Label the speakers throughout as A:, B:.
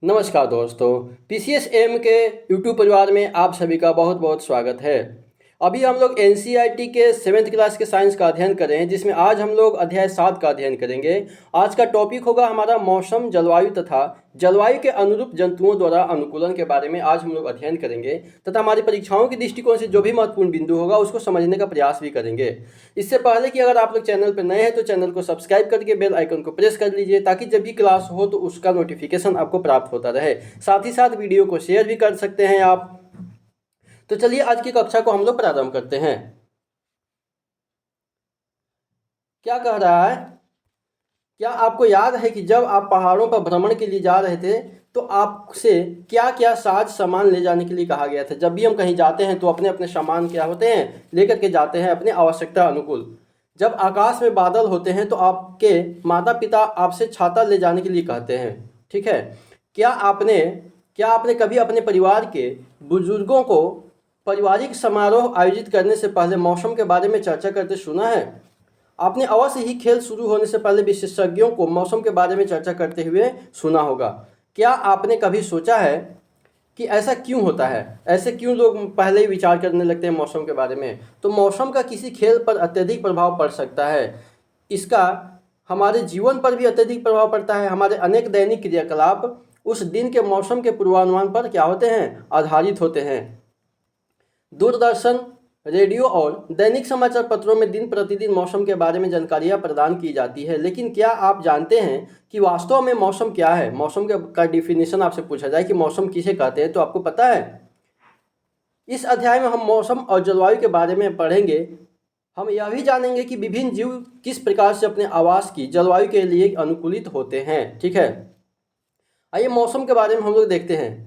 A: नमस्कार दोस्तों, PCS M के यूट्यूब परिवार में आप सभी का बहुत बहुत स्वागत है। अभी हम लोग एनसीईआरटी के 7th क्लास के साइंस का अध्ययन कर रहे हैं, जिसमें आज हम लोग अध्याय 7 का अध्ययन करेंगे। आज का टॉपिक होगा हमारा मौसम, जलवायु तथा जलवायु के अनुरूप जंतुओं द्वारा अनुकूलन के बारे में आज हम लोग अध्ययन करेंगे तथा हमारी परीक्षाओं के दृष्टिकोण से जो भी महत्वपूर्ण बिंदु होगा उसको समझने का प्रयास भी करेंगे। इससे पहले कि अगर आप लोग चैनल पर नए हैं तो चैनल को सब्सक्राइब करके बेल आइकन को प्रेस कर लीजिए, ताकि जब भी क्लास हो तो उसका नोटिफिकेशन आपको प्राप्त होता रहे। साथ ही साथ वीडियो को शेयर भी कर सकते हैं आप। तो चलिए आज की कक्षा को हम लोग प्रारंभ करते हैं। क्या कह रहा है? क्या आपको याद है कि जब आप पहाड़ों पर भ्रमण के लिए जा रहे थे तो आपसे क्या क्या साज सामान ले जाने के लिए कहा गया था? जब भी हम कहीं जाते हैं तो अपने अपने सामान क्या होते हैं, लेकर के जाते हैं अपने आवश्यकता अनुकूल। जब आकाश में बादल होते हैं तो आपके माता पिता आपसे छाता ले जाने के लिए कहते हैं, ठीक है। क्या आपने कभी अपने परिवार के बुजुर्गों को पारिवारिक समारोह आयोजित करने से पहले मौसम के बारे में चर्चा करते सुना है? आपने अवश्य ही खेल शुरू होने से पहले विशेषज्ञों को मौसम के बारे में चर्चा करते हुए सुना होगा। क्या आपने कभी सोचा है कि ऐसा क्यों होता है? ऐसे क्यों लोग पहले ही विचार करने लगते हैं मौसम के बारे में? तो मौसम का किसी खेल पर अत्यधिक प्रभाव पड़ सकता है। इसका हमारे जीवन पर भी अत्यधिक प्रभाव पड़ता है। हमारे अनेक दैनिक क्रियाकलाप उस दिन के मौसम के पूर्वानुमान पर क्या होते हैं? आधारित होते हैं। दूरदर्शन, रेडियो और दैनिक समाचार पत्रों में दिन प्रतिदिन मौसम के बारे में जानकारियां प्रदान की जाती है, लेकिन क्या आप जानते हैं कि वास्तव में मौसम क्या है? मौसम का डिफिनीशन आपसे पूछा जाए कि मौसम किसे कहते हैं, तो आपको पता है? इस अध्याय में हम मौसम और जलवायु के बारे में पढ़ेंगे। हम यह भी जानेंगे कि विभिन्न जीव किस प्रकार से अपने आवास की जलवायु के लिए अनुकूलित होते हैं, ठीक है। आइए मौसम के बारे में हम लोग देखते हैं।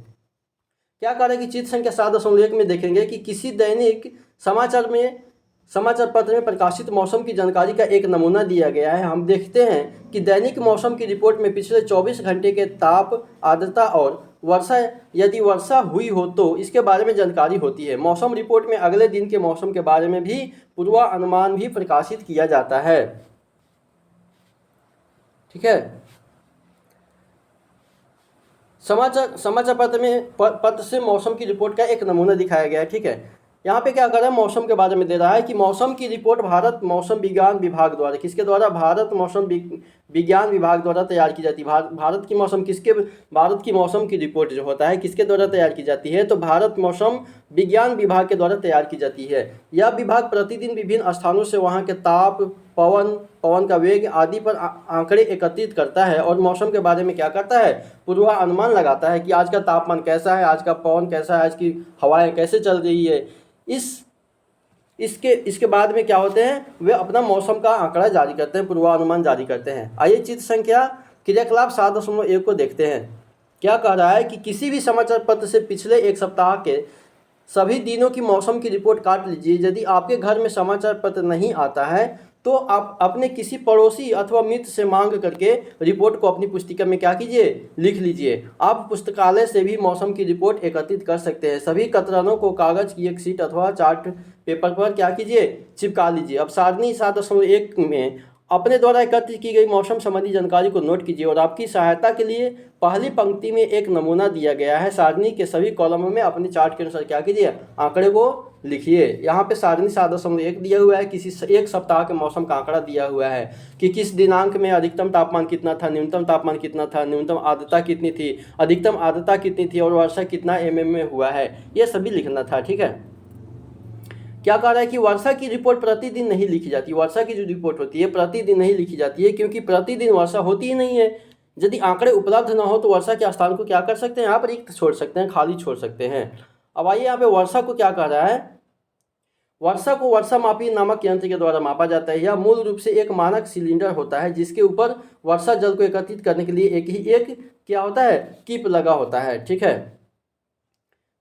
A: क्या कह रहे हैं कि चित्र संख्या 7.1 में देखेंगे कि किसी दैनिक समाचार पत्र में प्रकाशित मौसम की जानकारी का एक नमूना दिया गया है। हम देखते हैं कि दैनिक मौसम की रिपोर्ट में पिछले 24 घंटे के ताप, आर्द्रता और वर्षा, यदि वर्षा हुई हो तो इसके बारे में जानकारी होती है। मौसम रिपोर्ट में अगले दिन के मौसम के बारे में भी पूर्वानुमान भी प्रकाशित किया जाता है, ठीक है। समाचार पत्र से मौसम की रिपोर्ट का एक नमूना दिखाया गया है, ठीक है। यहाँ पे क्या कर रहा है? मौसम के बारे में दे रहा है कि मौसम की रिपोर्ट भारत मौसम विज्ञान विभाग द्वारा, किसके द्वारा? भारत मौसम विज्ञान विभाग द्वारा तैयार की जाती है। भारत की मौसम की रिपोर्ट जो होता है किसके द्वारा तैयार की जाती है? तो भारत मौसम विज्ञान विभाग के द्वारा तैयार की जाती है। यह विभाग प्रतिदिन विभिन्न स्थानों से वहाँ के ताप, पवन का वेग आदि पर आंकड़े एकत्रित करता है और मौसम के बारे में क्या करता है? पूर्वानुमान लगाता है कि आज का तापमान कैसा है, आज का पवन कैसा है, आज की हवाएं कैसे चल रही है। इसके बाद में क्या होते हैं? वे अपना मौसम का आंकड़ा जारी करते हैं, पूर्वानुमान जारी करते हैं। आइए चित्र संख्या क्रियाकलाप 7.1 को देखते हैं। क्या कह रहा है कि किसी भी समाचार पत्र से पिछले एक सप्ताह के सभी दिनों की मौसम की रिपोर्ट काट लीजिए। यदि आपके घर में समाचार पत्र नहीं आता है तो आप अपने किसी पड़ोसी अथवा मित्र से मांग करके रिपोर्ट को अपनी पुस्तिका में क्या कीजिए? लिख लीजिए। आप पुस्तकालय से भी मौसम की रिपोर्ट एकत्रित कर सकते हैं। सभी कतरनों को कागज की एक शीट अथवा चार्ट पेपर पर क्या कीजिए? चिपका लीजिए। अब सारणी 7.1 में अपने द्वारा एकत्र की गई मौसम संबंधी जानकारी को नोट कीजिए और आपकी सहायता के लिए पहली पंक्ति में एक नमूना दिया गया है। सारणी के सभी कॉलमों में अपने चार्ट के अनुसार क्या कीजिए? आंकड़े को लिखिए। यहाँ पे सारणी 7.1 दिया हुआ है, किसी एक सप्ताह के मौसम का आंकड़ा दिया हुआ है कि किस दिनांक में अधिकतम तापमान कितना था, न्यूनतम तापमान कितना था, न्यूनतम आर्द्रता कितनी थी, अधिकतम आर्द्रता कितनी थी और वर्षा कितना mm में हुआ है, ये सभी लिखना था, ठीक है। क्या कह रहा है कि वर्षा की रिपोर्ट प्रतिदिन नहीं लिखी जाती। वर्षा की जो रिपोर्ट होती है प्रतिदिन नहीं लिखी जाती है, क्योंकि प्रतिदिन वर्षा होती ही नहीं है। यदि आंकड़े उपलब्ध न हो तो वर्षा के स्थान को क्या कर सकते हैं? आप रिक्त छोड़ सकते हैं, खाली छोड़ सकते हैं। अब आइए यहाँ पे वर्षा को क्या कह रहा है? वर्षा को वर्षा मापी नामक यंत्र के द्वारा मापा जाता है। यह मूल रूप से एक मानक सिलेंडर होता है जिसके ऊपर वर्षा जल को एकत्रित करने के लिए एक क्या होता है? कीप लगा होता है, ठीक है।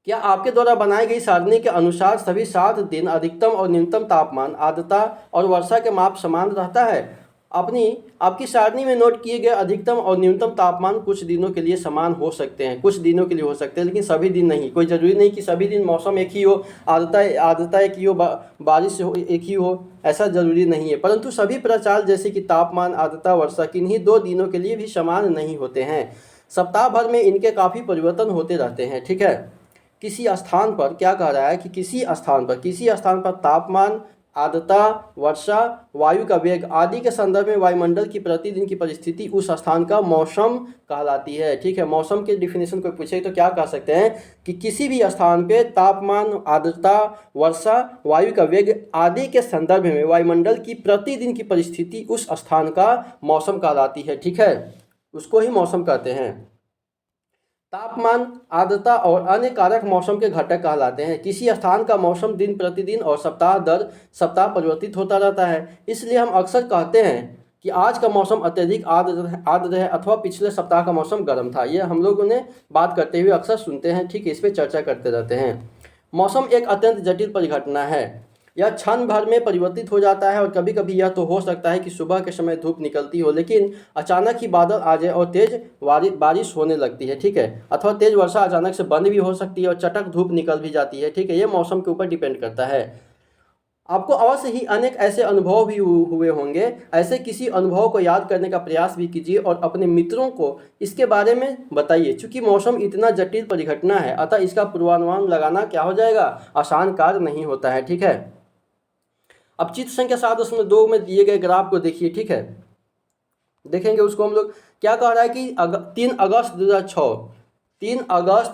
A: क्या आपके द्वारा बनाई गई सारणी के अनुसार सभी 7 दिन अधिकतम और न्यूनतम तापमान, आर्द्रता और वर्षा के माप समान रहता है? आपकी सारणी में नोट किए गए अधिकतम और न्यूनतम तापमान कुछ दिनों के लिए समान हो सकते हैं, कुछ दिनों के लिए हो सकते हैं, लेकिन सभी दिन नहीं। कोई ज़रूरी नहीं कि सभी दिन मौसम एक ही हो, आर्द्रता एक ही हो, बारिश हो एक ही हो, ऐसा ज़रूरी नहीं है। परंतु सभी प्रचार जैसे कि तापमान, आर्द्रता, वर्षा किन्हीं 2 दिनों के लिए भी समान नहीं होते हैं। सप्ताह भर में इनके काफ़ी परिवर्तन होते रहते हैं। ठीक है, किसी स्थान पर क्या कह रहा है कि किसी स्थान पर तापमान, आर्द्रता, वर्षा, वायु का वेग आदि के संदर्भ में वायुमंडल की प्रतिदिन की परिस्थिति उस स्थान का मौसम कहलाती है। ठीक है, मौसम के डिफिनेशन को पूछे तो क्या कह सकते हैं कि किसी भी स्थान पे तापमान, आर्द्रता, वर्षा, वायु का वेग आदि के संदर्भ में वायुमंडल की प्रतिदिन की परिस्थिति उस स्थान का मौसम कहलाती है। ठीक है, उसको ही मौसम कहते हैं। तापमान, आर्द्रता और अन्य कारक मौसम के घटक कहलाते हैं। किसी स्थान का मौसम दिन प्रतिदिन और सप्ताह दर सप्ताह परिवर्तित होता रहता है। इसलिए हम अक्सर कहते हैं कि आज का मौसम अत्यधिक आर्द्र है अथवा पिछले सप्ताह का मौसम गर्म था। ये हम लोगों ने बात करते हुए अक्सर सुनते हैं। ठीक है, इस पर चर्चा करते रहते हैं। मौसम एक अत्यंत जटिल परिघटना है। यह क्षण भर में परिवर्तित हो जाता है और कभी कभी यह तो हो सकता है कि सुबह के समय धूप निकलती हो, लेकिन अचानक ही बादल आ जाए और तेज बारिश होने लगती है। ठीक है, अथवा तेज वर्षा अचानक से बंद भी हो सकती है और चटक धूप निकल भी जाती है। ठीक है, ये मौसम के ऊपर डिपेंड करता है। आपको अवश्य ही अनेक ऐसे अनुभव भी हुए होंगे। ऐसे किसी अनुभव को याद करने का प्रयास भी कीजिए और अपने मित्रों को इसके बारे में बताइए। चूंकि मौसम इतना जटिल परिघटना है, अतः इसका पूर्वानुमान लगाना क्या हो जाएगा, आसान कार्य नहीं होता है। ठीक है, अब चित्र संख्या 7.2 में दिए गए ग्राफ को देखिए। ठीक है, देखेंगे उसको हम लोग। क्या कह रहा है कि 3 अगस्त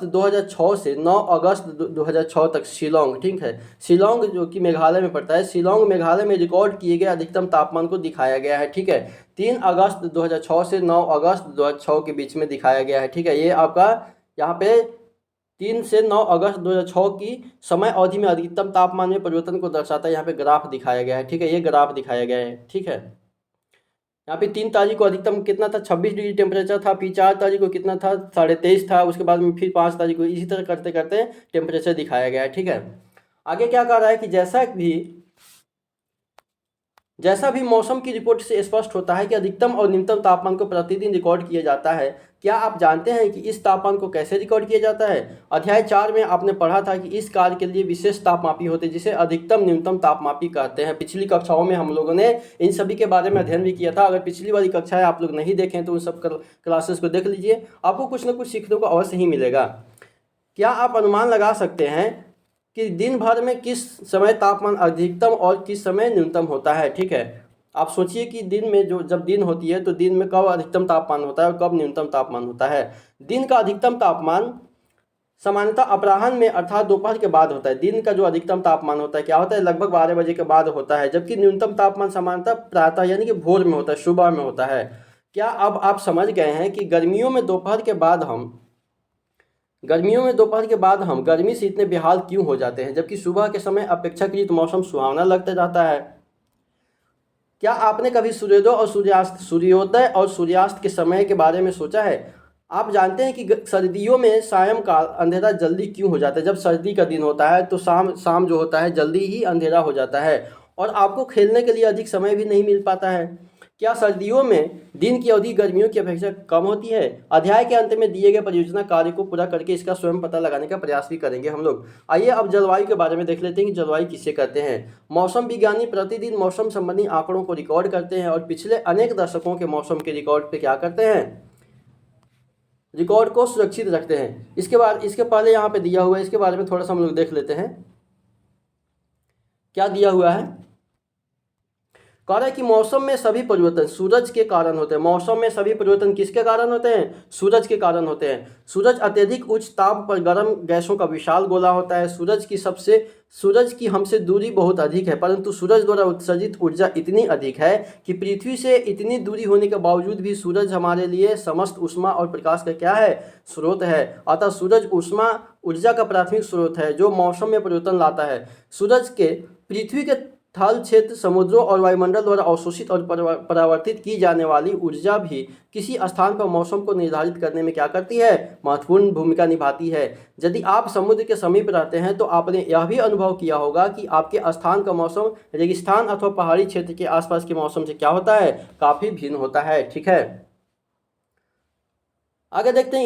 A: 2006 से 9 अगस्त 2006 तक शिलोंग, ठीक है, शिलोंग जो कि मेघालय में पड़ता है, शिलोंग मेघालय में रिकॉर्ड किए गए अधिकतम तापमान को दिखाया गया है। ठीक है, 3 अगस्त 2006 से 9 अगस्त 2006 के बीच में दिखाया गया है। ठीक है, ये आपका यहाँ पे 3 से 9 अगस्त 2006 की समय अवधि में अधिकतम तापमान में परिवर्तन को दर्शाता है। यहाँ पे ग्राफ दिखाया गया है। ठीक है, ये ग्राफ दिखाया गया है। ठीक है, यहाँ पे 3 तारीख को अधिकतम कितना था, 26 डिग्री टेम्परेचर था। फिर 4 तारीख को कितना था, 23.5 था। उसके बाद में फिर 5 तारीख को इसी तरह करते करते टेम्परेचर दिखाया गया है। ठीक है, आगे क्या कह रहा है कि जैसा भी मौसम की रिपोर्ट से स्पष्ट होता है कि अधिकतम और न्यूनतम तापमान को प्रतिदिन रिकॉर्ड किया जाता है। क्या आप जानते हैं कि इस तापमान को कैसे रिकॉर्ड किया जाता है? अध्याय 4 में आपने पढ़ा था कि इस कार्य के लिए विशेष तापमापी होते हैं जिसे अधिकतम न्यूनतम तापमापी कहते हैं। पिछली कक्षाओं में हम लोगों ने इन सभी के बारे में अध्ययन भी किया था। अगर पिछली वाली कक्षाएं आप लोग नहीं देखें तो उन सब क्लासेस को देख लीजिए, आपको कुछ ना कुछ सीखने को अवश्य ही मिलेगा। क्या आप अनुमान लगा सकते हैं कि दिन भर में किस समय तापमान अधिकतम और किस समय न्यूनतम होता है? ठीक है, आप सोचिए कि दिन में जब दिन होती है तो दिन में कब अधिकतम तापमान होता है और कब न्यूनतम तापमान होता है। दिन का अधिकतम तापमान सामान्यतः अपराह्न में अर्थात दोपहर के बाद होता है। दिन का जो अधिकतम तापमान होता है क्या होता है, लगभग 12 बजे के बाद होता है। जबकि न्यूनतम तापमान सामान्यतः प्रातः यानी कि भोर में होता है, सुबह में होता है। क्या अब आप समझ गए हैं कि गर्मियों में दोपहर के बाद हम गर्मी से इतने बेहाल क्यों हो जाते हैं, जबकि सुबह के समय अपेक्षाकृत मौसम सुहावना लगता रहता है? क्या आपने कभी सूर्योदय और सूर्यास्त के समय के बारे में सोचा है? आप जानते हैं कि सर्दियों में सायंकाल अंधेरा जल्दी क्यों हो जाता है? जब सर्दी का दिन होता है तो शाम जो होता है जल्दी ही अंधेरा हो जाता है और आपको खेलने के लिए अधिक समय भी नहीं मिल पाता है। क्या सर्दियों में दिन की अवधि गर्मियों की अपेक्षा कम होती है? अध्याय के अंत में दिए गए परियोजना कार्य को पूरा करके इसका स्वयं पता लगाने का प्रयास भी करेंगे हम लोग। आइए अब जलवायु के बारे में देख लेते हैं कि जलवायु किसे कहते हैं। मौसम विज्ञानी प्रतिदिन मौसम संबंधी आंकड़ों को रिकॉर्ड करते हैं और पिछले अनेक दशकों के मौसम के रिकॉर्ड पे क्या करते हैं, रिकॉर्ड को सुरक्षित रखते हैं। इसके पहले यहाँ पे दिया हुआ है, इसके बारे में थोड़ा सा हम लोग देख लेते हैं क्या दिया हुआ है। कह रहा है कि मौसम में सभी परिवर्तन सूरज के कारण होते हैं। मौसम में सभी परिवर्तन किसके कारण होते हैं? सूरज के कारण होते हैं। सूरज अत्यधिक उच्च ताप पर गर्म गैसों का विशाल गोला होता है। सूरज की हमसे दूरी बहुत अधिक है, परंतु सूरज द्वारा उत्सर्जित ऊर्जा इतनी अधिक है कि पृथ्वी से इतनी दूरी होने के बावजूद भी सूरज हमारे लिए समस्त ऊष्मा और प्रकाश का क्या है, स्रोत है। अतः सूरज ऊष्मा ऊर्जा का प्राथमिक स्रोत है जो मौसम में परिवर्तन लाता है। सूरज के पृथ्वी के थल क्षेत्र, समुद्रों और वायुमंडल द्वारा अवशोषित और परावर्तित की जाने वाली ऊर्जा भी किसी स्थान पर मौसम को निर्धारित करने में क्या करती है, महत्वपूर्ण भूमिका निभाती है। यदि आप समुद्र के समीप रहते हैं तो आपने यह भी अनुभव किया होगा कि आपके स्थान का मौसम रेगिस्तान अथवा पहाड़ी क्षेत्र के आसपास के मौसम से क्या होता है, काफ़ी भिन्न होता है। ठीक है, आगे देखते हैं।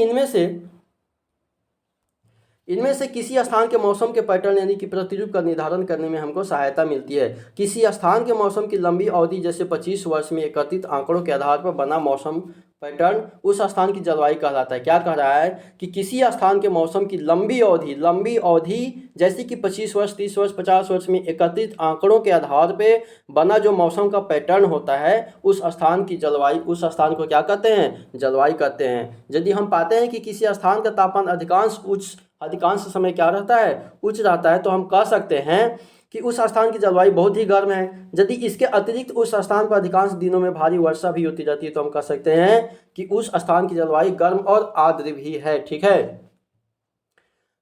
A: इनमें से किसी स्थान के मौसम के पैटर्न यानी कि प्रतिरूप का निर्धारण करने में हमको सहायता मिलती है। किसी स्थान के मौसम की लंबी अवधि जैसे 25 वर्ष में एकत्रित आंकड़ों के आधार पर बना मौसम पैटर्न उस स्थान की जलवायु कहलाता है। क्या कह रहा है कि किसी स्थान के मौसम की लंबी अवधि जैसे कि 25 वर्ष, 30 वर्ष, 50 वर्ष में एकत्रित आंकड़ों के आधार पे बना जो मौसम का पैटर्न होता है, उस स्थान की जलवायु, उस स्थान को क्या कहते हैं? जलवायु कहते हैं। यदि हम पाते हैं कि किसी स्थान का तापमान अधिकांश समय क्या रहता है? उच्च रहता है, तो हम कह सकते हैं कि उस स्थान की जलवायु बहुत ही गर्म है। यदि इसके अतिरिक्त उस स्थान पर अधिकांश दिनों में भारी वर्षा भी होती रहती है, तो हम कह सकते हैं कि उस स्थान की जलवायु गर्म और आर्द्र भी है। ठीक है।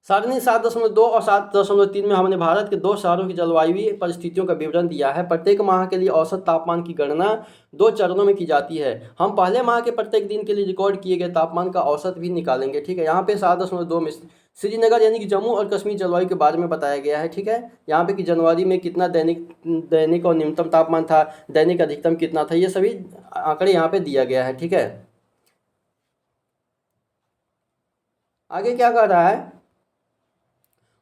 A: सारणी 7.2 और 7.3 में हमने भारत के 2 शहरों की जलवायु परिस्थितियों का विवरण दिया है। प्रत्येक माह के लिए औसत तापमान की गणना 2 चरणों में की जाती है। हम पहले माह के प्रत्येक दिन के लिए रिकॉर्ड किए गए तापमान का औसत भी निकालेंगे। ठीक है। यहाँ पे 7.2 में श्रीनगर यानी कि जम्मू और कश्मीर जलवायु के बारे में बताया गया है। ठीक है। यहाँ पे कि जनवरी में कितना दैनिक और न्यूनतम तापमान था, दैनिक अधिकतम कितना था, ये सभी आंकड़े यहाँ पे दिया गया है। ठीक है। आगे क्या कह रहा है?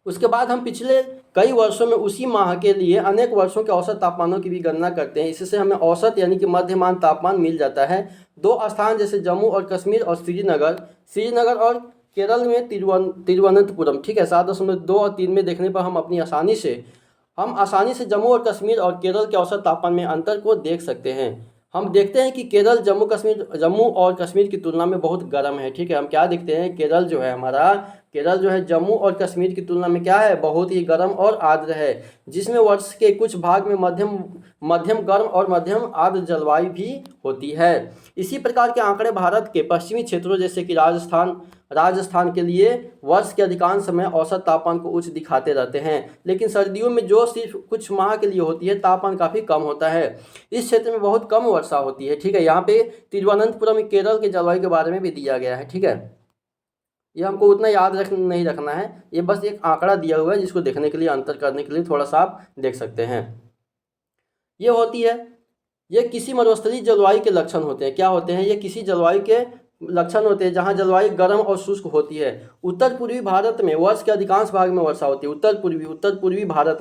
A: उसके बाद हम पिछले कई वर्षों में उसी माह के लिए अनेक वर्षों के औसत तापमानों की भी गणना करते हैं। इससे हमें औसत यानी कि मध्यमान तापमान मिल जाता है। 2 स्थान जैसे जम्मू और कश्मीर और श्रीनगर और केरल में तिरुवनंतपुरम। ठीक है। 7.2 और 3 में देखने पर हम आसानी से जम्मू और कश्मीर और केरल के औसत तापमान में अंतर को देख सकते हैं। हम देखते हैं कि केरल जम्मू और कश्मीर की तुलना में बहुत गर्म है। ठीक है। हम क्या देखते हैं? केरल जो है जम्मू और कश्मीर की तुलना में क्या है? बहुत ही गर्म और आर्द्र है, जिसमें वर्ष के कुछ भाग में मध्यम गर्म और मध्यम आर्द्र जलवायु भी होती है। इसी प्रकार के आंकड़े भारत के पश्चिमी क्षेत्रों जैसे कि राजस्थान के लिए वर्ष के अधिकांश समय औसत तापमान को उच्च दिखाते रहते हैं, लेकिन सर्दियों में जो सिर्फ कुछ माह के लिए होती है, तापमान काफ़ी कम होता है। इस क्षेत्र में बहुत कम वर्षा होती है। ठीक है। यहाँ पे तिरुवनंतपुरम केरल के जलवायु के बारे में भी दिया गया है। ठीक है। ये हमको उतना नहीं रखना है, ये बस एक आंकड़ा दिया हुआ है जिसको देखने के लिए, अंतर करने के लिए थोड़ा सा आप देख सकते हैं। ये किसी मरुस्थलीय जलवायु के लक्षण होते हैं। क्या होते हैं? ये किसी जलवायु के लक्षण होते हैं जहाँ जलवायु गर्म और शुष्क होती है। उत्तर पूर्वी भारत में वर्ष के अधिकांश भाग में वर्षा होती है। उत्तर पूर्वी भारत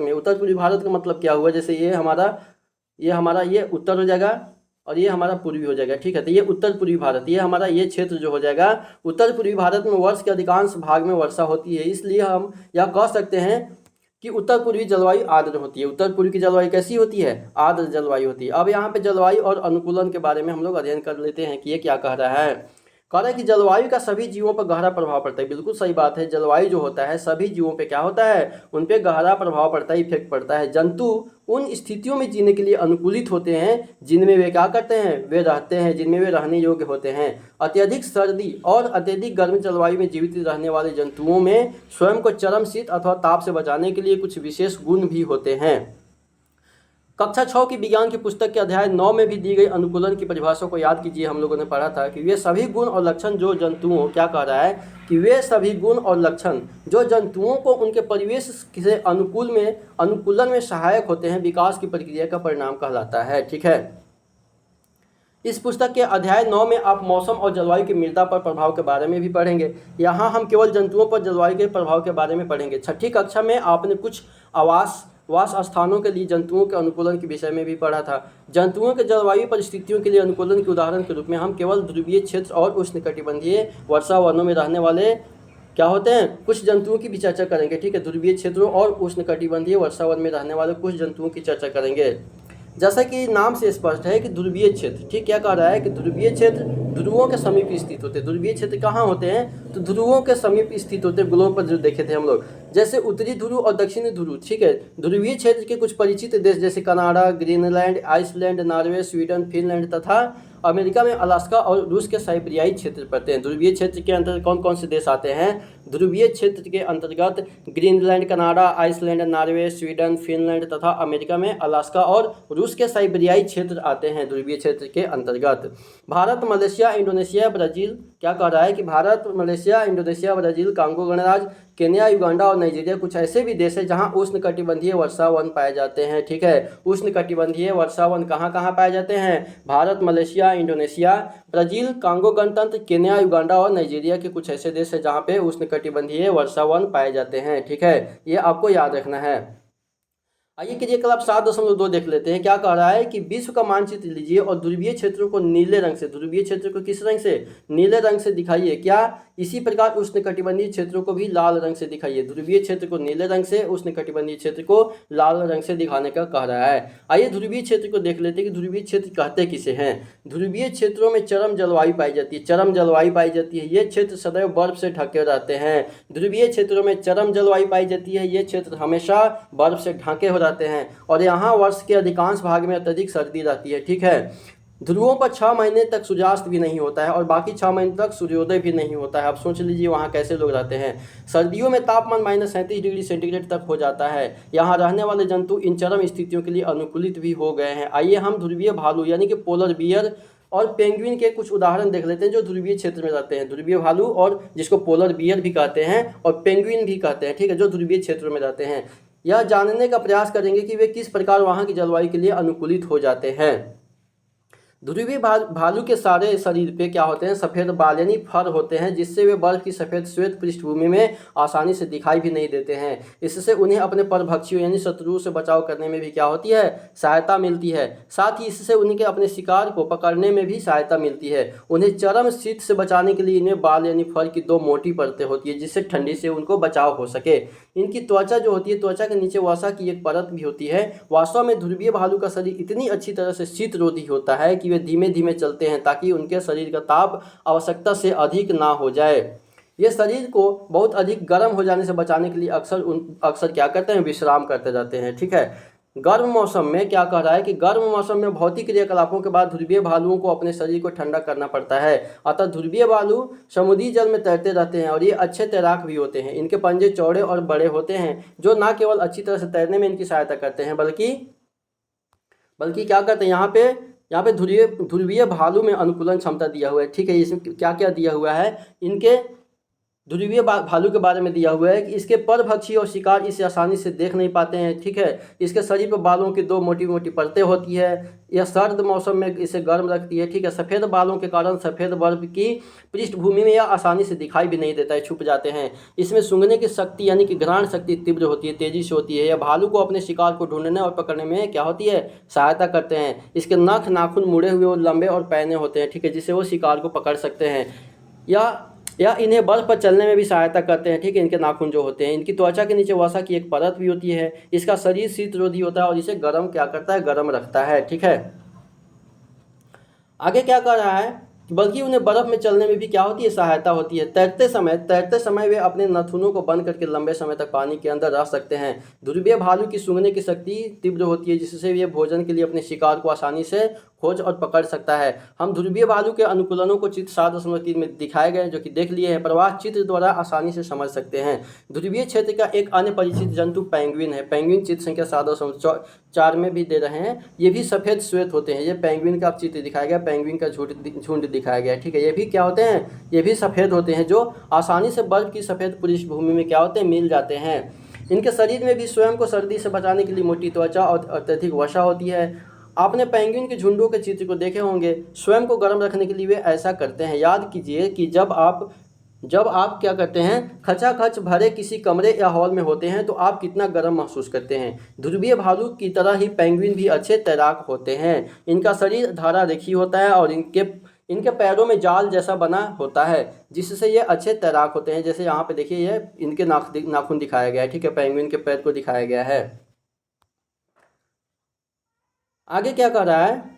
A: का मतलब क्या हुआ? जैसे ये हमारा ये उत्तर हो जाएगा और ये हमारा पूर्वी हो जाएगा। ठीक है। तो ये उत्तर पूर्वी भारत, ये हमारा ये क्षेत्र जो हो जाएगा, उत्तर पूर्वी भारत में वर्ष के अधिकांश भाग में वर्षा होती है। इसलिए हम यह कह सकते हैं कि उत्तर पूर्वी जलवायु आर्द्र होती है। उत्तर पूर्वी की जलवायु कैसी होती है? आर्द्र जलवायु होती है। अब यहाँ पे जलवायु और अनुकूलन के बारे में हम लोग अध्ययन कर लेते हैं कि ये क्या कह रहा है। कह रहा है कि जलवायु का सभी जीवों पर गहरा प्रभाव पड़ता है। बिल्कुल सही बात है। जलवायु जो होता है सभी जीवों पे क्या होता है? उन पे गहरा प्रभाव पड़ता है, इफेक्ट पड़ता है। जंतु उन स्थितियों में जीने के लिए अनुकूलित होते हैं जिनमें वे क्या करते हैं? वे रहते हैं, जिनमें वे रहने योग्य होते हैं। अत्यधिक सर्दी और अत्यधिक गर्म जलवायु में जीवित रहने वाले जंतुओं में स्वयं को चरम शीत अथवा ताप से बचाने के लिए कुछ विशेष गुण भी होते हैं। कक्षा 6 की विज्ञान की पुस्तक के अध्याय 9 में भी दी गई अनुकूलन की परिभाषा को याद कीजिए। हम लोगों ने पढ़ा था कि वे सभी गुण और लक्षण जो जंतुओं, क्या कह रहा है कि वे सभी गुण और लक्षण जो जंतुओं को उनके परिवेश से अनुकूलन में सहायक होते हैं, विकास की प्रक्रिया का परिणाम कहलाता है। ठीक है। इस पुस्तक के अध्याय 9 में आप मौसम और जलवायु की मृदा पर प्रभाव के बारे में भी पढ़ेंगे। यहाँ हम केवल जंतुओं पर जलवायु के प्रभाव के बारे में पढ़ेंगे। 6ठी कक्षा में आपने कुछ वास स्थानों के लिए जंतुओं के अनुकूलन के विषय में भी पढ़ा था। जंतुओं के जलवायु परिस्थितियों के लिए अनुकूलन के उदाहरण के रूप में हम केवल ध्रुवीय क्षेत्र और उष्णकटिबंधीय वर्षावनों में रहने वाले क्या होते हैं, कुछ जंतुओं की भी चर्चा करेंगे। ठीक है। ध्रुवीय क्षेत्रों और उष्णकटिबंधीय वर्षावन में रहने वाले कुछ जंतुओं की चर्चा करेंगे। जैसा कि नाम से स्पष्ट है कि ध्रुवीय क्षेत्र, ठीक, क्या कह रहा है कि ध्रुवीय क्षेत्र ध्रुवों के समीप स्थित होते हैं। ध्रुवीय क्षेत्र कहाँ होते हैं? तो ध्रुवों के समीप स्थित होते हैं। ग्लोब पर जो देखे थे हम लोग, जैसे उत्तरी ध्रुव और दक्षिणी ध्रुव। ठीक है। ध्रुवीय क्षेत्र के कुछ परिचित देश जैसे Canada, Greenland, Iceland, Norway, Sweden, Finland तथा अमेरिका में अलास्का और रूस के साइबेरियाई क्षेत्र पड़ते हैं। ध्रुवीय क्षेत्र के अंतर्गत कौन कौन से देश आते हैं? ध्रुवीय क्षेत्र के अंतर्गत Greenland, Canada, Iceland, Norway, Sweden, Finland तथा अमेरिका में अलास्का और रूस के साइबेरियाई क्षेत्र आते हैं ध्रुवीय क्षेत्र के अंतर्गत। भारत, मलेशिया, इंडोनेशिया, ब्राज़ील, क्या कह रहा है कि Bharat, Malaysia, Indonesia, Brazil, Congo गणराज्य, केन्या, युगांडा और नाइजीरिया कुछ ऐसे भी देश हैं जहां उष्णकटिबंधीय वर्षावन पाए जाते हैं। ठीक है। उष्णकटिबंधीय वर्षावन कहां कहां पाए जाते हैं? Bharat, Malaysia, Indonesia, Brazil, Congo गणतंत्र, केन्या, युगांडा और नाइजीरिया के कुछ ऐसे देश हैं जहां पे उष्णकटिबंधीय वर्षावन पाए जाते हैं। ठीक है। ये आपको याद रखना है। आइए क्रियाकलाप 7.2 देख लेते हैं। क्या कह रहा है कि विश्व का मानचित्र लीजिए और ध्रुवीय क्षेत्रों को नीले रंग से, ध्रुवीय क्षेत्र को किस रंग से, नीले रंग से दिखाइए। क्या इसी प्रकार उष्णकटिबंधीय क्षेत्रों को भी लाल रंग से दिखाइए। ध्रुवीय क्षेत्र को नीले रंग से, उष्णकटिबंधीय क्षेत्र को लाल रंग से दिखाने का कह रहा है। आइए ध्रुवीय क्षेत्र को देख लेते हैं कि ध्रुवीय क्षेत्र कहते किसे हैं। ध्रुवीय क्षेत्रों में चरम जलवायु पाई जाती है, चरम जलवायु पाई जाती है। ये क्षेत्र सदैव बर्फ से ढके रहते हैं। ध्रुवीय क्षेत्रों में चरम जलवायु पाई जाती है। ये क्षेत्र हमेशा बर्फ से ढके हो जाते हैं और यहाँ वर्ष के अधिकांश भाग में अत्यधिक सर्दी रहती है। ठीक है, ध्रुवों पर 6 महीने तक सूर्यास्त भी नहीं होता है और बाकी 6 महीने तक सूर्योदय भी नहीं होता है। आप सोच लीजिए वहाँ कैसे लोग रहते हैं। सर्दियों में तापमान -37 डिग्री सेंटीग्रेड तक हो जाता है। यहाँ रहने वाले जंतु इन चरम स्थितियों के लिए अनुकूलित भी हो गए हैं। आइए हम ध्रुवीय भालू यानी कि पोलर बियर और पेंगुइन के कुछ उदाहरण देख लेते हैं जो ध्रुवीय क्षेत्र में रहते हैं। ध्रुवीय भालू, और जिसको पोलर बियर भी कहते हैं और पेंगुइन भी कहते हैं, ठीक है, जो ध्रुवीय क्षेत्रों में रहते हैं। यह जानने का प्रयास करेंगे कि वे किस प्रकार वहाँ की जलवायु के लिए अनुकूलित हो जाते हैं। ध्रुवीय भालू के सारे शरीर पे क्या होते हैं, सफ़ेद बाल यानी फर होते हैं, जिससे वे बर्फ की सफ़ेद श्वेत पृष्ठभूमि में आसानी से दिखाई भी नहीं देते हैं। इससे उन्हें अपने परभक्षियों यानी शत्रुओं से बचाव करने में भी क्या होती है, सहायता मिलती है। साथ ही इससे उनके अपने शिकार को पकड़ने में भी सहायता मिलती है। उन्हें चरम शीत से बचाने के लिए इन्हें बाल यानी फर की 2 मोटी परतें होती है, जिससे ठंडी से उनको बचाव हो सके। इनकी त्वचा जो होती है, त्वचा के नीचे वसा की एक परत भी होती है। वास्तव में ध्रुवीय भालू का शरीर इतनी अच्छी तरह से शीतरोधी होता है कि वे धीमे धीमे चलते हैं ताकि उनके शरीर का ताप आवश्यकता से अधिक ना हो जाए। ये शरीर को बहुत अधिक गर्म हो जाने से बचाने के लिए अक्सर क्या करते हैं, विश्राम करते जाते हैं। ठीक है, गर्म मौसम में क्या कह रहा है कि गर्म मौसम में भौतिक क्रियाकलापों के बाद ध्रुवीय भालुओं को अपने शरीर को ठंडा करना पड़ता है। अतः ध्रुवीय भालू समुद्री जल में तैरते रहते हैं और ये अच्छे तैराक भी होते हैं। इनके पंजे चौड़े और बड़े होते हैं जो न केवल अच्छी तरह से तैरने में इनकी सहायता करते हैं बल्कि क्या करते हैं, यहाँ पे ध्रुवीय भालू में अनुकूलन क्षमता दिया हुआ है। ठीक है, इसमें क्या क्या दिया हुआ है, इनके ध्रुवीय भालू के बारे में दिया हुआ है कि इसके परभक्षी और शिकार इसे आसानी से देख नहीं पाते हैं। ठीक है, इसके शरीर पर बालों की 2 मोटी मोटी परतें होती है। यह सर्द मौसम में इसे गर्म रखती है। ठीक है, सफ़ेद बालों के कारण सफ़ेद बर्फ की पृष्ठभूमि में यह आसानी से दिखाई भी नहीं देता है, छुप जाते हैं। इसमें सूंघने की शक्ति यानी कि घ्राण शक्ति तीव्र होती है, तेजी से होती है। यह भालू को अपने शिकार को ढूंढने और पकड़ने में क्या होती है, सहायता करते हैं। इसके नख नाखून मुड़े हुए और लंबे और पैने होते हैं। ठीक है, जिससे वो शिकार को पकड़ सकते हैं या इन्हें बर्फ पर चलने में भी सहायता करते हैं। ठीक है, इनके नाखून जो होते हैं, इनकी त्वचा के नीचे वसा की एक परत भी होती है। इसका शरीर शीतरोधी होता है और इसे गर्म क्या करता है, गर्म रखता है। ठीक है, आगे क्या कर रहा है, बल्कि उन्हें बर्फ में चलने में भी क्या होती है, सहायता होती है। तैरते समय वे अपने नाखूनों को बंद करके लंबे समय तक पानी के अंदर रह सकते हैं। ध्रुवीय भालू की सूंघने की शक्ति तीव्र होती है, जिससे वे भोजन के लिए अपने शिकार को आसानी से खोज और पकड़ सकता है। हम ध्रुवीय भालू के अनुकूलनों को चित्र 7.3 में दिखाए गए जो कि देख लिए हैं, प्रवाह चित्र द्वारा आसानी से समझ सकते हैं। ध्रुवीय क्षेत्र का एक अन्य परिचित जंतु पेंगुइन है। पेंगुइन चित्र संख्या 7.4 में भी दे रहे हैं। ये भी सफ़ेद श्वेत होते हैं। ये पेंगुइन का चित्र दिखाया गया, पेंगुइन का झुंड दिखाया गया। ठीक है, ये भी क्या होते हैं, ये भी सफ़ेद होते हैं जो आसानी से बर्फ की सफ़ेद पृष्ठभूमि में क्या होते हैं, मिल जाते हैं। इनके शरीर में भी स्वयं को सर्दी से बचाने के लिए मोटी त्वचा और अत्यधिक वसा होती है। आपने पेंगुइन के झुंडों के चित्र को देखे होंगे। स्वयं को गर्म रखने के लिए वे ऐसा करते हैं। याद कीजिए कि जब आप क्या करते हैं, खचाखच भरे किसी कमरे या हॉल में होते हैं तो आप कितना गर्म महसूस करते हैं। ध्रुवीय भालू की तरह ही पेंगुइन भी अच्छे तैराक होते हैं। इनका शरीर धारा रेखी होता है और इनके पैरों में जाल जैसा बना होता है, जिससे ये अच्छे तैराक होते हैं। जैसे यहाँ पे देखिए, ये इनके नाखून दिखाया गया है। ठीक है, पेंगुइन के पैर को दिखाया गया है। आगे क्या कर रहा है,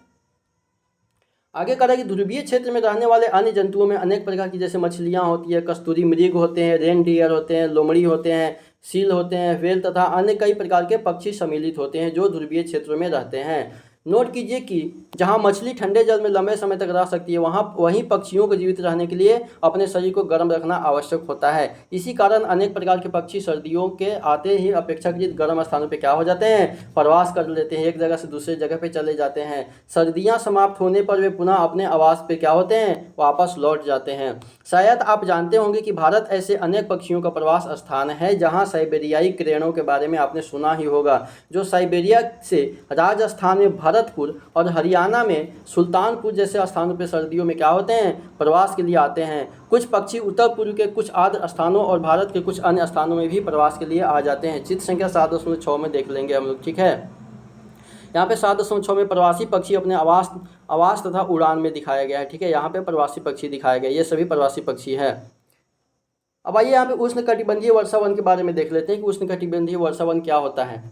A: आगे कह रहा है कि ध्रुवीय क्षेत्र में रहने वाले अन्य जंतुओं में अनेक प्रकार की जैसे मछलियाँ होती है, कस्तूरी मृग होते हैं, रेनडियर होते हैं, लोमड़ी होते हैं, सील होते हैं, व्हेल तथा अन्य कई प्रकार के पक्षी सम्मिलित होते हैं जो ध्रुवीय क्षेत्रों में रहते हैं। नोट कीजिए कि जहां मछली ठंडे जल में लंबे समय तक रह सकती है, वहीं पक्षियों को जीवित रहने के लिए अपने शरीर को गर्म रखना आवश्यक होता है। इसी कारण अनेक प्रकार के पक्षी सर्दियों के आते ही अपेक्षाकृत गर्म स्थानों पर क्या हो जाते हैं, प्रवास कर लेते हैं, एक जगह से दूसरे जगह पर चले जाते हैं। सर्दियाँ समाप्त होने पर वे पुनः अपने आवास पर क्या होते हैं, वापस लौट जाते हैं। शायद आप जानते होंगे कि भारत ऐसे अनेक पक्षियों का प्रवास स्थान है जहाँ साइबेरियाई क्रेनों के बारे में आपने सुना ही होगा, जो साइबेरिया से राजस्थान में भरतपुर और हरियाणा में सुल्तानपुर जैसे स्थानों पर सर्दियों में क्या होते हैं, प्रवास के लिए आते हैं। कुछ पक्षी उत्तर पूर्व के कुछ आर्द्र स्थानों और भारत के कुछ अन्य स्थानों में भी प्रवास के लिए आ जाते हैं। चित्र संख्या 7.6 में देख लेंगे हम लोग, ठीक है। यहाँ पे 7.6 में प्रवासी पक्षी अपने आवास तथा उड़ान में दिखाया गया है, ठीक है। यहाँ पे प्रवासी पक्षी दिखाया गया है, ये सभी प्रवासी पक्षी है। अब आइए यहाँ पे उष्णकटिबंधीय वर्षावन के बारे में देख लेते हैं कि उष्णकटिबंधीय वर्षावन क्या होता है।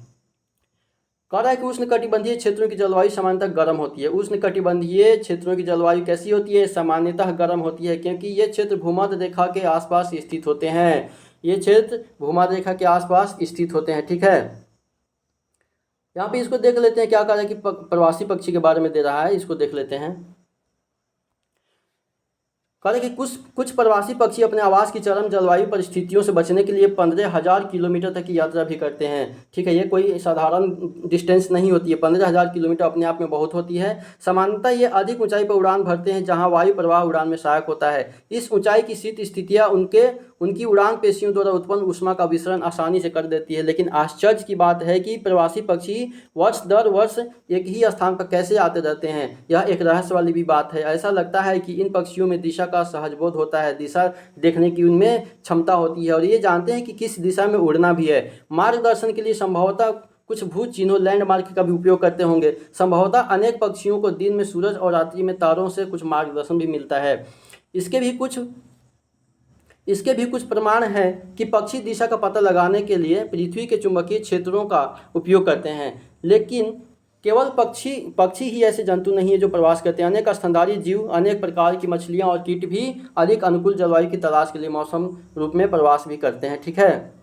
A: कह रहा है कि उष्णकटिबंधीय क्षेत्रों की जलवायु सामान्यतः गर्म होती है। उष्णकटिबंधीय क्षेत्रों की जलवायु कैसी होती है, सामान्यतः गर्म होती है, क्योंकि ये क्षेत्र भूमध्य रेखा के आसपास स्थित होते हैं। ये क्षेत्र भूमध्य रेखा के आसपास स्थित होते हैं, ठीक है। यहाँ पे इसको देख लेते हैं, क्या कह रहा है कि प्रवासी पक्षी के बारे में दे रहा है, इसको देख लेते हैं। कह रहे कि कुछ प्रवासी पक्षी अपने आवास की चरम जलवायु परिस्थितियों से बचने के लिए 15,000 किलोमीटर तक की यात्रा भी करते हैं, ठीक है। ये कोई साधारण डिस्टेंस नहीं होती है, 15,000 किलोमीटर अपने आप में बहुत होती है। सामान्यतः ये अधिक ऊंचाई पर उड़ान भरते हैं जहां वायु प्रवाह उड़ान में सहायक होता है। इस ऊंचाई की शीत स्थितियाँ उनकी उड़ान पेशियों द्वारा उत्पन्न ऊष्मा का विसरण आसानी से कर देती है। लेकिन आश्चर्य की बात है कि प्रवासी पक्षी वर्ष दर वर्ष एक ही स्थान पर कैसे आते रहते हैं, यह एक रहस्य वाली भी बात है। ऐसा लगता है कि इन पक्षियों में दिशा का सहज बोध होता है, दिशा देखने की उनमें क्षमता होती है और ये जानते हैं कि किस दिशा में उड़ना भी है। मार्गदर्शन के लिए संभवतः कुछ भू चिन्हों लैंडमार्क का भी उपयोग करते होंगे। संभवतः अनेक पक्षियों को दिन में सूरज और रात्रि में तारों से कुछ मार्गदर्शन भी मिलता है। इसके भी कुछ प्रमाण हैं कि पक्षी दिशा का पता लगाने के लिए पृथ्वी के चुंबकीय क्षेत्रों का उपयोग करते हैं। लेकिन केवल पक्षी ही ऐसे जंतु नहीं है जो प्रवास करते हैं। अनेक स्तनधारी जीव, अनेक प्रकार की मछलियां और कीट भी अधिक अनुकूल जलवायु की तलाश के लिए मौसम रूप में प्रवास भी करते हैं, ठीक है।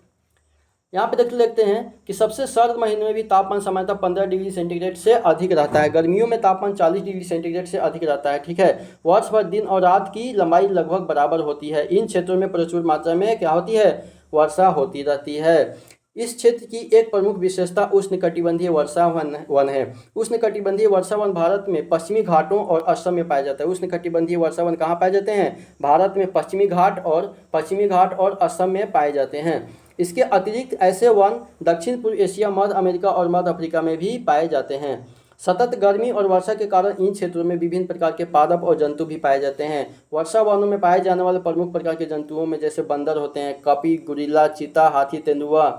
A: यहाँ पे देख लेते हैं कि सबसे सर्द महीने में भी तापमान सामान्यतः 15 डिग्री सेंटीग्रेड से अधिक रहता है। गर्मियों में तापमान 40 डिग्री सेंटीग्रेड से अधिक रहता है, ठीक है। वर्ष भर दिन और रात की लंबाई लगभग बराबर होती है। इन क्षेत्रों में प्रचुर मात्रा में क्या होती है, वर्षा होती रहती है। इस क्षेत्र की एक प्रमुख विशेषता उष्णकटिबंधीय वर्षावन है। उष्णकटिबंधीय वर्षावन भारत में पश्चिमी घाटों और असम में पाया जाता है। उष्णकटिबंधीय वर्षावन कहाँ पाए जाते हैं, भारत में पश्चिमी घाट और असम में पाए जाते हैं। इसके अतिरिक्त ऐसे वन दक्षिण पूर्व एशिया, मध्य अमेरिका और मध्य अफ्रीका में भी पाए जाते हैं। सतत गर्मी और वर्षा के कारण इन क्षेत्रों में विभिन्न प्रकार के पादप और जंतु भी पाए जाते हैं। वर्षा वनों में पाए जाने वाले प्रमुख प्रकार के जंतुओं में जैसे बंदर होते हैं, कपी, गुरिल्ला, चीता, हाथी, तेंदुआ,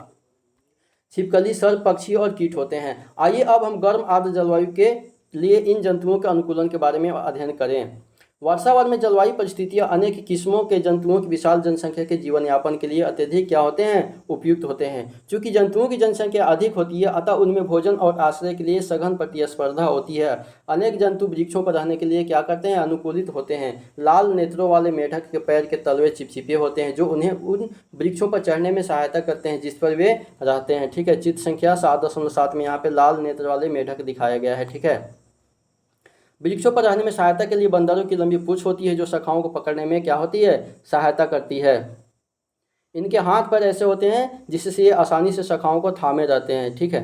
A: छिपकली, सर्प, पक्षी और कीट होते हैं। आइए अब हम गर्म आर्द्र जलवायु के लिए इन जंतुओं के अनुकूलन के बारे में अध्ययन करें। वर्षावन में जलवायु परिस्थितियां अनेक किस्मों के जंतुओं की विशाल जनसंख्या के जीवन यापन के लिए अत्यधिक क्या होते हैं, उपयुक्त होते हैं। चूंकि जंतुओं की जनसंख्या अधिक होती है, अतः उनमें भोजन और आश्रय के लिए सघन प्रतिस्पर्धा होती है। अनेक जंतु वृक्षों पर रहने के लिए क्या करते हैं, अनुकूलित होते हैं। लाल नेत्रों वाले मेढक के पैर के तलवे चिपचिपे होते हैं जो उन्हें उन वृक्षों पर चढ़ने में सहायता करते हैं जिस पर वे रहते हैं, ठीक है। चित्र संख्या 7.7 में यहाँ पे लाल नेत्र वाले मेढक दिखाया गया है, ठीक है। वृक्षों पर रहने में सहायता के लिए बंदरों की लंबी पूंछ होती है जो शाखाओं को पकड़ने में क्या होती है, सहायता करती है। इनके हाथ पैर ऐसे होते हैं जिससे ये आसानी से शाखाओं को थामे रहते हैं, ठीक है।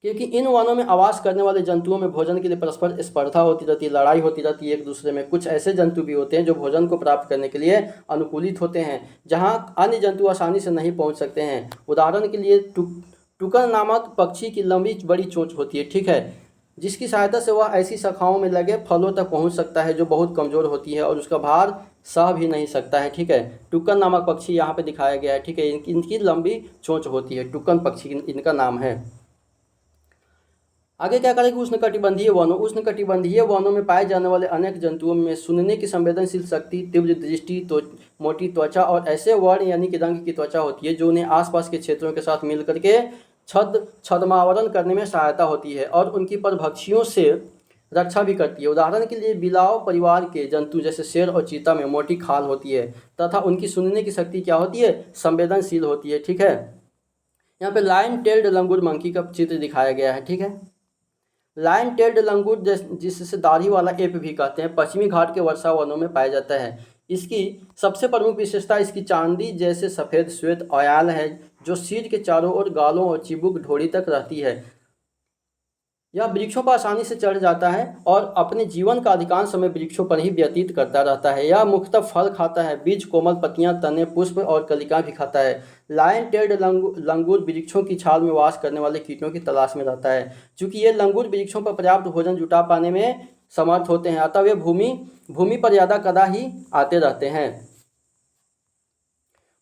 A: क्योंकि इन वनों में आवास करने वाले जंतुओं में भोजन के लिए परस्पर स्पर्धा होती रहती है, लड़ाई होती रहती है एक दूसरे में। कुछ ऐसे जंतु भी होते हैं जो भोजन को प्राप्त करने के लिए अनुकूलित होते हैं जहां अन्य जंतु आसानी से नहीं पहुंच सकते हैं। उदाहरण के लिए टुकन नामक पक्षी की लंबी बड़ी चोंच होती है, ठीक है, जिसकी सहायता से वह ऐसी शाखाओं में लगे फलों तक पहुंच सकता है जो बहुत कमज़ोर होती है और उसका भार सह भी नहीं सकता है, ठीक है। टुकन नामक पक्षी यहाँ पे दिखाया गया है, ठीक है। इनकी लंबी चोंच होती है, टुकन पक्षी इनका नाम है। आगे क्या करेंगे, उष्णकटिबंधीय वनों में पाए जाने वाले अनेक जंतुओं में सुनने की संवेदनशील शक्ति, तीव्र दृष्टि, मोटी त्वचा और ऐसे वर्ण यानी कि रंग की त्वचा होती है जो उन्हें आसपास के क्षेत्रों के साथ मिल करके छद्मावरण करने में सहायता होती है और उनकी परभक्षियों से रक्षा भी करती है। उदाहरण के लिए बिलाव परिवार के जंतु जैसे शेर और चीता में मोटी खाल होती है तथा उनकी सुनने की शक्ति क्या होती है, संवेदनशील होती है, ठीक है। यहाँ पे लाइन टेल्ड लंगूर मंकी का चित्र दिखाया गया है, ठीक है। लाइन टेल्ड लंगूर जिससे दाढ़ी वाला एप भी कहते हैं, पश्चिमी घाट के वर्षा वनों में पाया जाता है। इसकी सबसे प्रमुख विशेषता इसकी चांदी जैसे सफ़ेद श्वेत ऑयल है जो सिर के चारों ओर गालों और चिबुक ढोड़ी तक रहती है। यह वृक्षों पर आसानी से चढ़ जाता है और अपने जीवन का अधिकांश समय वृक्षों पर ही व्यतीत करता रहता है। यह मुख्यतः फल खाता है, बीज, कोमल पत्तियां, तने, पुष्प और कलिकाएं भी खाता है। लायन टेड लंगूर वृक्षों की छाल में वास करने वाले कीटों की तलाश में रहता है। चूंकि ये लंगूर वृक्षों पर पर्याप्त भोजन जुटा पाने में समर्थ होते हैं, अतः वे भूमि पर ज्यादा कदा ही आते रहते हैं।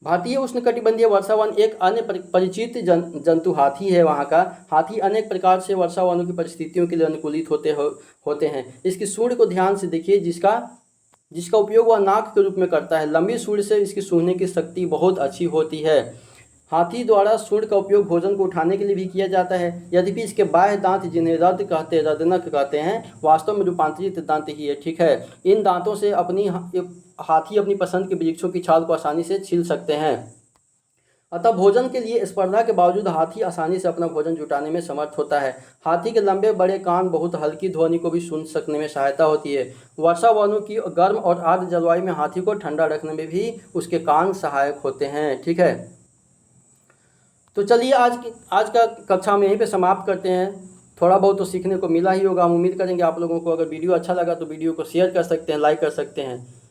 A: भारतीय उष्णकटिबंधीय वर्षावन एक अन्य परिचित जंतु हाथी है। वहाँ का हाथी अनेक प्रकार से वर्षावनों की परिस्थितियों के लिए अनुकूलित होते हैं। इसकी सूंड को ध्यान से देखिए, जिसका उपयोग वह नाक के रूप में करता है। लंबी सूंड से इसकी सूंघने की शक्ति बहुत अच्छी होती है। हाथी द्वारा सूंड का उपयोग भोजन को उठाने के लिए भी किया जाता है। यद्यपि इसके बाह्य दांत, जिन्हें रदनक कहते हैं, वास्तव में रूपांतरित दांत ही है। ठीक है, इन दांतों से हाथी अपनी पसंद के वृक्षों की छाल को आसानी से छील सकते हैं। अतः भोजन के लिए स्पर्धा के बावजूद हाथी आसानी से अपना भोजन जुटाने में समर्थ होता है। हाथी के लंबे बड़े कान बहुत हल्की ध्वनि को भी सुन सकने में सहायता होती है। वर्षावनों की गर्म और आर्द्र जलवायु में हाथी को ठंडा रखने में भी उसके कान सहायक होते हैं। ठीक है, तो चलिए आज का कक्षा में यहीं पे समाप्त करते हैं। थोड़ा बहुत तो सीखने को मिला ही होगा। हम उम्मीद करेंगे आप लोगों को अगर वीडियो अच्छा लगा तो वीडियो को शेयर कर सकते हैं, लाइक कर सकते हैं।